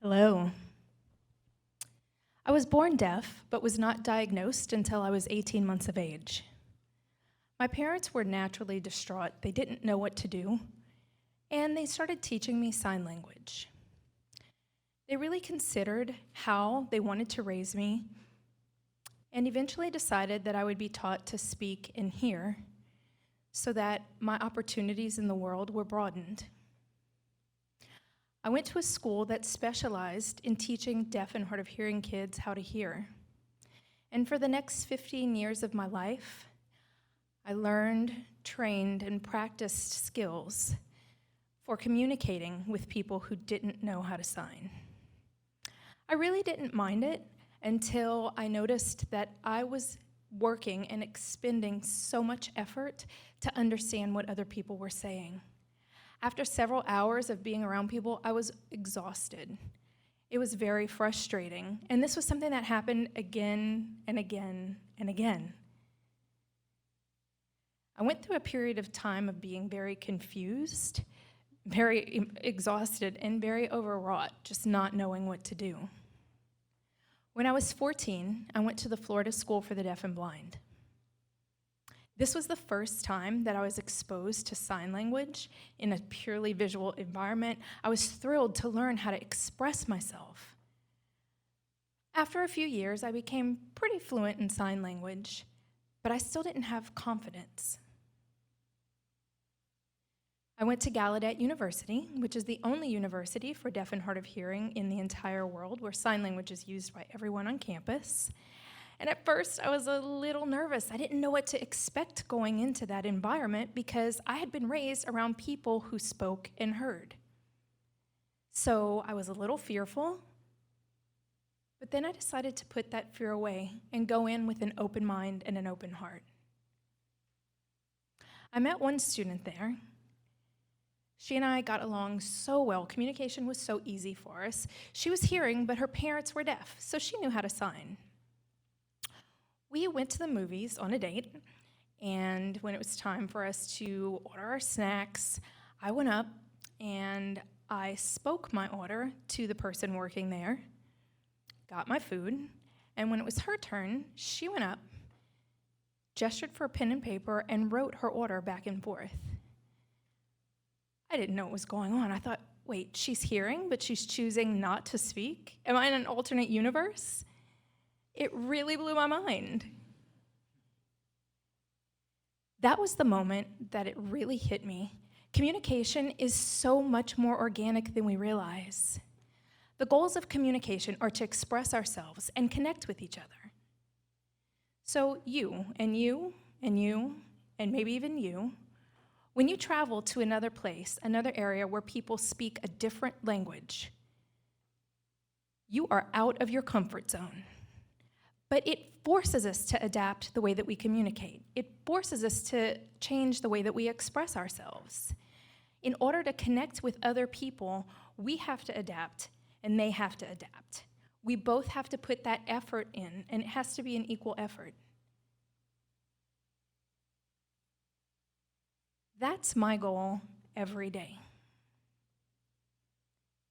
Hello. I was born deaf, but was not diagnosed until I was 18 months of age. My parents were naturally distraught. They didn't know what to do, and they started teaching me sign language. They really considered how they wanted to raise me, and eventually decided that I would be taught to speak and hear so that my opportunities in the world were broadened. I went to a school that specialized in teaching deaf and hard of hearing kids how to hear. And for the next 15 years of my life, I learned, trained, and practiced skills for communicating with people who didn't know how to sign. I really didn't mind it until I noticed that I was working and expending so much effort to understand what other people were saying. After several hours of being around people, I was exhausted. It was very frustrating, and this was something that happened again and again and again. I went through a period of time of being very confused, very exhausted, and very overwrought, just not knowing what to do. When I was 14, I went to the Florida School for the Deaf and Blind. This was the first time that I was exposed to sign language in a purely visual environment. I was thrilled to learn how to express myself. After a few years, I became pretty fluent in sign language, but I still didn't have confidence. I went to Gallaudet University, which is the only university for deaf and hard of hearing in the entire world where sign language is used by everyone on campus. And at first, I was a little nervous. I didn't know what to expect going into that environment because I had been raised around people who spoke and heard. So I was a little fearful, but then I decided to put that fear away and go in with an open mind and an open heart. I met one student there. She and I got along so well. Communication was so easy for us. She was hearing, but her parents were deaf, so she knew how to sign. We went to the movies on a date, and when it was time for us to order our snacks, I went up and I spoke my order to the person working there, got my food, and when it was her turn, she went up, gestured for a pen and paper, and wrote her order back and forth. I didn't know what was going on. I thought, wait, she's hearing, but she's choosing not to speak? Am I in an alternate universe? It really blew my mind. That was the moment that it really hit me. Communication is so much more organic than we realize. The goals of communication are to express ourselves and connect with each other. So you, and you, and you, and maybe even you, when you travel to another place, another area where people speak a different language, you are out of your comfort zone. But it forces us to adapt the way that we communicate. It forces us to change the way that we express ourselves. In order to connect with other people, we have to adapt, and they have to adapt. We both have to put that effort in, and it has to be an equal effort. That's my goal every day.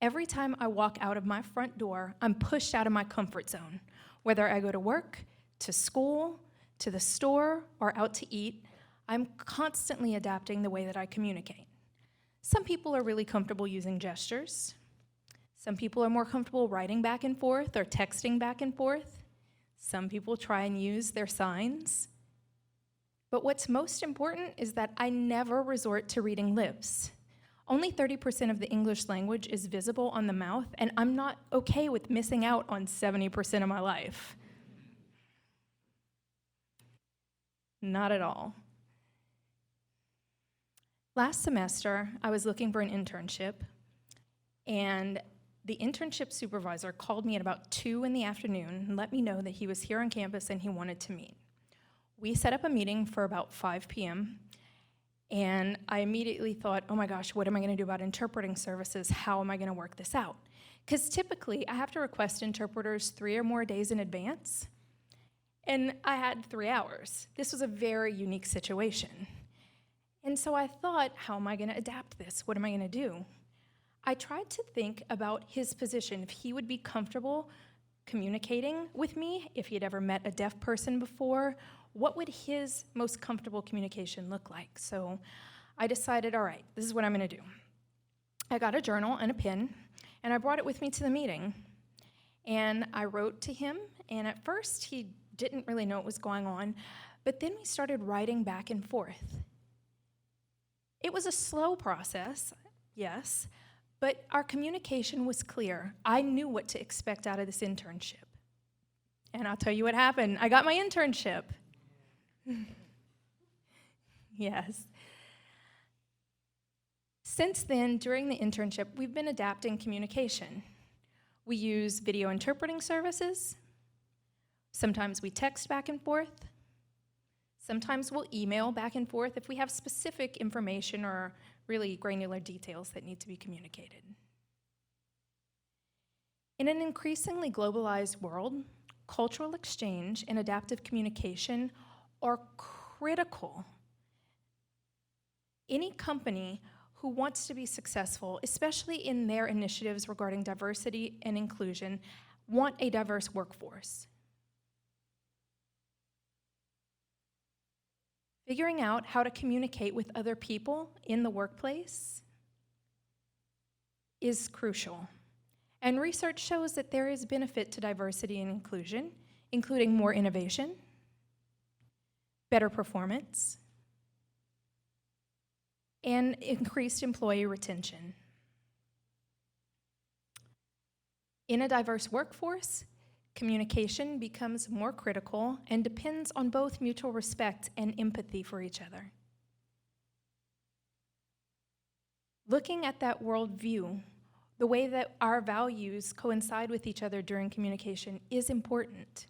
Every time I walk out of my front door, I'm pushed out of my comfort zone. Whether I go to work, to school, to the store, or out to eat, I'm constantly adapting the way that I communicate. Some people are really comfortable using gestures. Some people are more comfortable writing back and forth or texting back and forth. Some people try and use their signs. But what's most important is that I never resort to reading lips. Only 30% of the English language is visible on the mouth, and I'm not okay with missing out on 70% of my life. Not at all. Last semester, I was looking for an internship, and the internship supervisor called me at about 2 in the afternoon and let me know that he was here on campus and he wanted to meet. We set up a meeting for about 5 p.m., and I immediately thought, oh my gosh, what am I going to do about interpreting services? How am I going to work this out? Because typically, I have to request interpreters 3 or more days in advance, and I had 3 hours. This was a very unique situation. And so I thought, how am I going to adapt this? What am I going to do? I tried to think about his position, if he would be comfortable communicating with me, if he had ever met a deaf person before, what would his most comfortable communication look like? So I decided, all right, this is what I'm going to do. I got a journal and a pen, and I brought it with me to the meeting. And I wrote to him, and at first he didn't really know what was going on, but then we started writing back and forth. It was a slow process, yes, but our communication was clear. I knew what to expect out of this internship. And I'll tell you what happened. I got my internship. Yes. Since then, during the internship, we've been adapting communication. We use video interpreting services. Sometimes we text back and forth. Sometimes we'll email back and forth if we have specific information or really granular details that need to be communicated. In an increasingly globalized world, cultural exchange and adaptive communication are critical. Any company who wants to be successful, especially in their initiatives regarding diversity and inclusion, want a diverse workforce. Figuring out how to communicate with other people in the workplace is crucial. And research shows that there is benefit to diversity and inclusion, including more innovation, better performance, and increased employee retention. In a diverse workforce, communication becomes more critical and depends on both mutual respect and empathy for each other. Looking at that worldview, the way that our values coincide with each other during communication is important.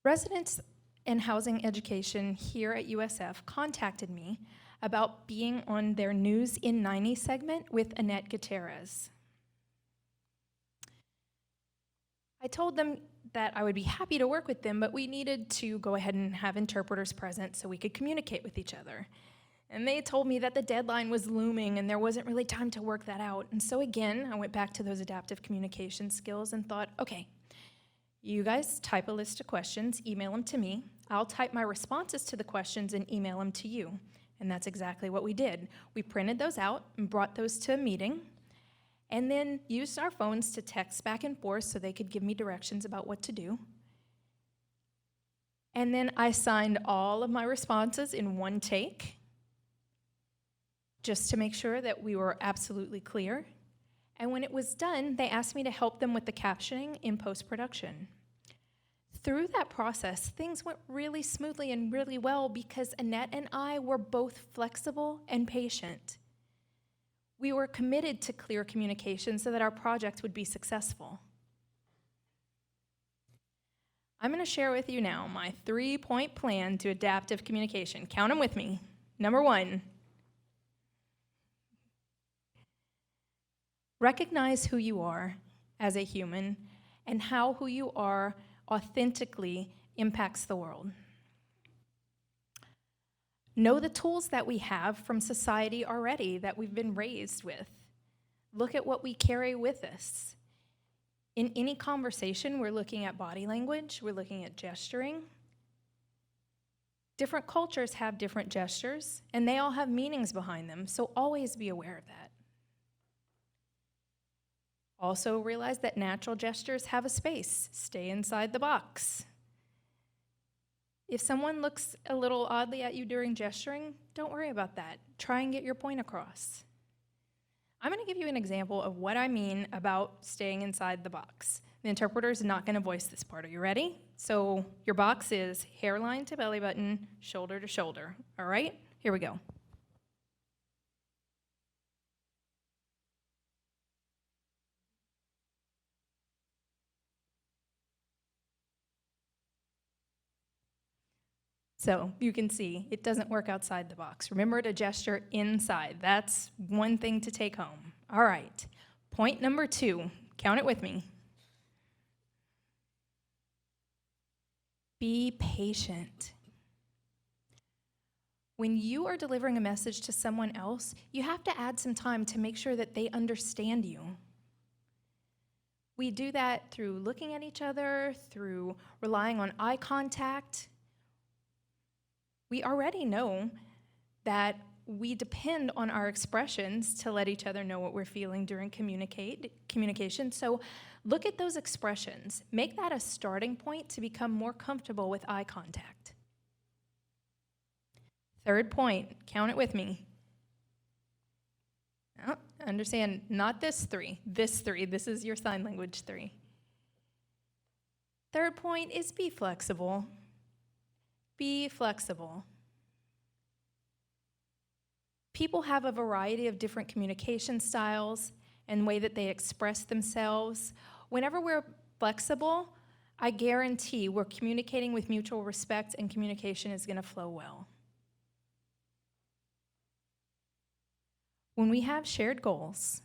Residents and housing education here at USF contacted me about being on their News in 90 segment with Annette Gutierrez. I told them that I would be happy to work with them, but we needed to go ahead and have interpreters present so we could communicate with each other. And they told me that the deadline was looming and there wasn't really time to work that out. And so again, I went back to those adaptive communication skills and thought, okay, you guys type a list of questions, email them to me. I'll type my responses to the questions and email them to you. And that's exactly what we did. We printed those out and brought those to a meeting, and then used our phones to text back and forth so they could give me directions about what to do. And then I signed all of my responses in one take, just to make sure that we were absolutely clear. And when it was done, they asked me to help them with the captioning in post-production. Through that process, things went really smoothly and really well because Annette and I were both flexible and patient. We were committed to clear communication so that our project would be successful. I'm going to share with you now my 3-point plan to adaptive communication. Count them with me. Number 1, recognize who you are as a human and how who you are authentically impacts the world. Know the tools that we have from society already that we've been raised with. Look at what we carry with us. In any conversation, we're looking at body language, we're looking at gesturing. Different cultures have different gestures, and they all have meanings behind them, so always be aware of that. Also realize that natural gestures have a space. Stay inside the box. If someone looks a little oddly at you during gesturing, don't worry about that. Try and get your point across. I'm going to give you an example of what I mean about staying inside the box. The interpreter is not going to voice this part. Are you ready? So your box is hairline to belly button, shoulder to shoulder. All right? Here we go. So you can see it doesn't work outside the box. Remember to gesture inside. That's one thing to take home. All right. Point number 2. Count it with me. Be patient. When you are delivering a message to someone else, you have to add some time to make sure that they understand you. We do that through looking at each other, through relying on eye contact. We already know that we depend on our expressions to let each other know what we're feeling during communication. So look at those expressions. Make that a starting point to become more comfortable with eye contact. Third point, count it with me. Oh, understand, not this three. This is your sign language 3. Third point is be flexible. Be flexible. People have a variety of different communication styles and way that they express themselves. Whenever we're flexible, I guarantee we're communicating with mutual respect and communication is going to flow well. When we have shared goals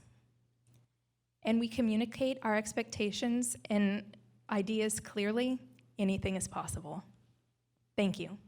and we communicate our expectations and ideas clearly, anything is possible. Thank you.